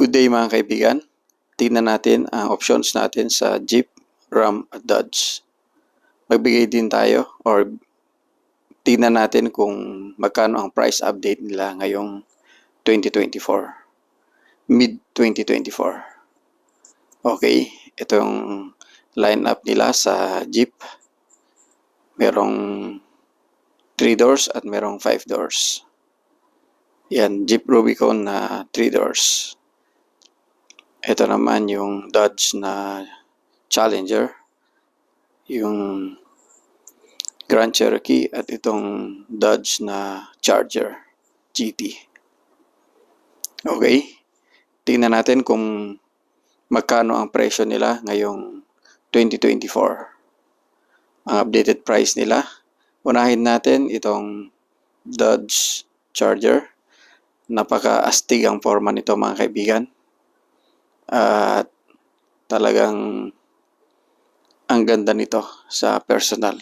Good day mga kaibigan. Tingnan natin ang options natin sa Jeep, Ram at Dodge. Magbigay din tayo or tingnan natin kung magkano ang price update nila ngayong 2024. Mid-2024. Okay, ito yung lineup nila sa Jeep. Merong 3 doors at merong 5 doors. Yan, Jeep Rubicon na 3 doors. Ito naman yung Dodge na Challenger, yung Grand Cherokee at itong Dodge na Charger GT. Okay, tingnan natin kung magkano ang presyo nila ngayong 2024. Ang updated price nila. Unahin natin itong Dodge Charger. Napaka-astig ang forma nito mga kaibigan. At talagang ang ganda nito sa personal.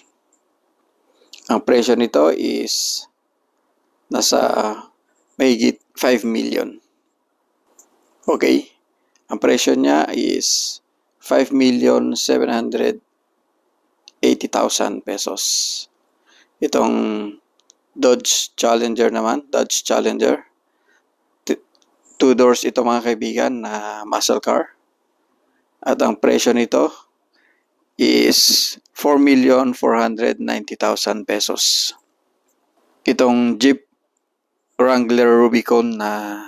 Ang presyo nito is nasa mahigit 5 million. Okay, ang presyo niya is 5,780,000 pesos. Itong Dodge Challenger naman, Dodge Challenger, 2 doors ito mga kaibigan na muscle car. At ang presyo nito is 4,490,000 pesos. Itong Jeep Wrangler Rubicon na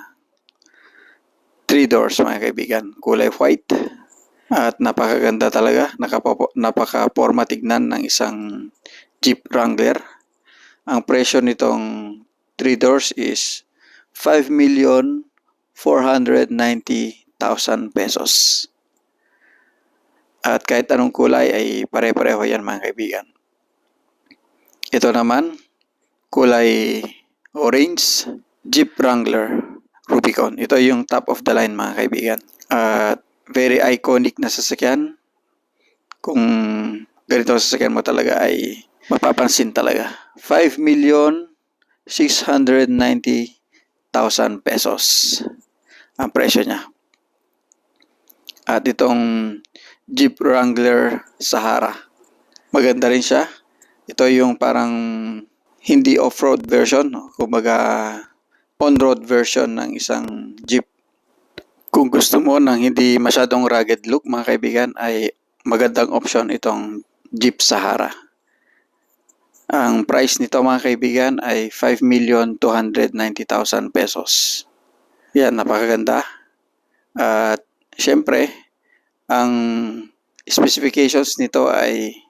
3 doors mga kaibigan, kulay white. At napakaganda talaga, napaka-porma tignan ng isang Jeep Wrangler. Ang presyo nitong 3 doors is 5,490,000 pesos. At kahit anong kulay ay pare-pareho yan mga kaibigan. Ito naman, kulay orange, Jeep Wrangler Rubicon. Ito yung top of the line mga kaibigan. At very iconic na sasakyan. Kung ganito sasakyan mo talaga ay mapapansin talaga. 5,690,000 pesos ang presyo niya. At itong Jeep Wrangler Sahara, maganda rin siya. Ito yung parang hindi off-road version, kumbaga on-road version ng isang Jeep. Kung gusto mo ng hindi masyadong rugged look mga kaibigan, ay magandang option itong Jeep Sahara. Ang price nito mga kaibigan ay 5,290,000 pesos. Yan, napakaganda. At syempre, ang specifications nito ay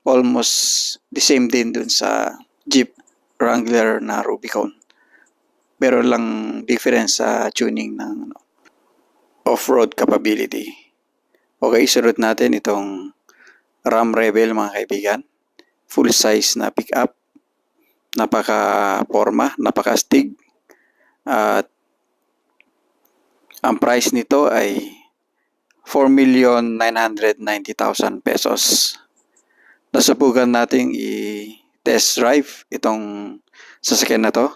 almost the same din dun sa Jeep Wrangler na Rubicon. Pero lang difference sa tuning ng off-road capability. Okay, sunod natin itong Ram Rebel mga kaibigan. Full size na pick-up. Napaka-porma, napaka-astig. At ang price nito ay 4,990,000 pesos. Nasubukan nating i-test drive itong sasakyan na to.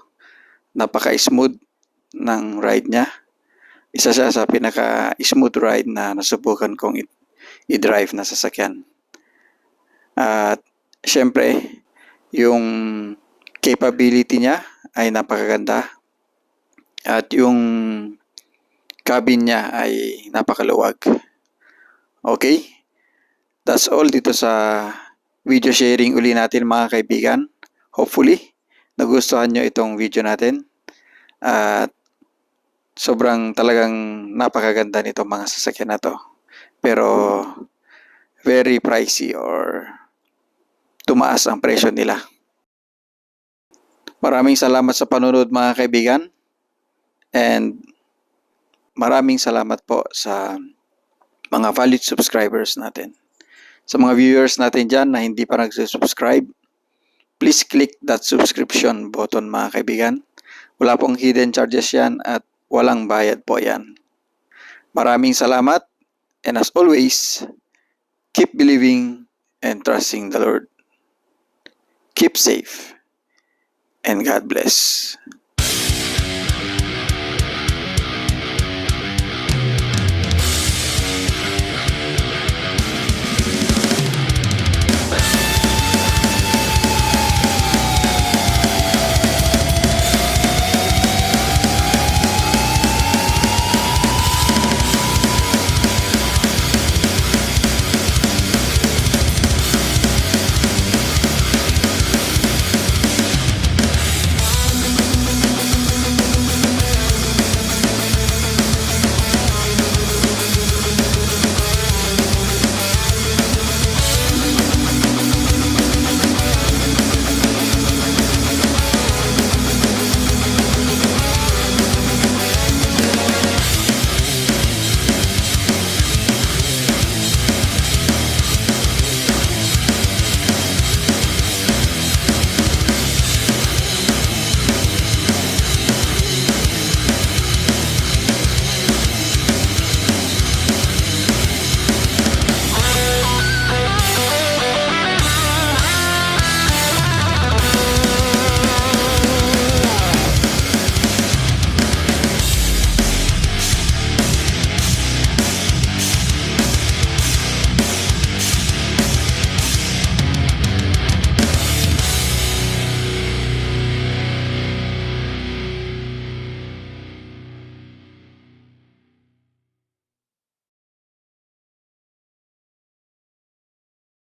Napaka-smooth ng ride niya. Isa siya sa pinaka-smooth ride na nasubukan kong i-drive na sasakyan. At syempre, yung capability niya ay napakaganda. At yung cabin niya ay napakaluwag. Okay? That's all dito sa video sharing uli natin mga kaibigan. Hopefully, nagustuhan nyo itong video natin. At sobrang talagang napakaganda nitong mga sasakyan na to. Pero very pricey or tumaas ang presyo nila. Maraming salamat sa panonood mga kaibigan. And maraming salamat po sa mga valued subscribers natin. Sa mga viewers natin dyan na hindi pa nag-subscribe, please click that subscription button mga kaibigan. Wala pong hidden charges yan at walang bayad po yan. Maraming salamat, and as always, keep believing and trusting the Lord. Keep safe and God bless.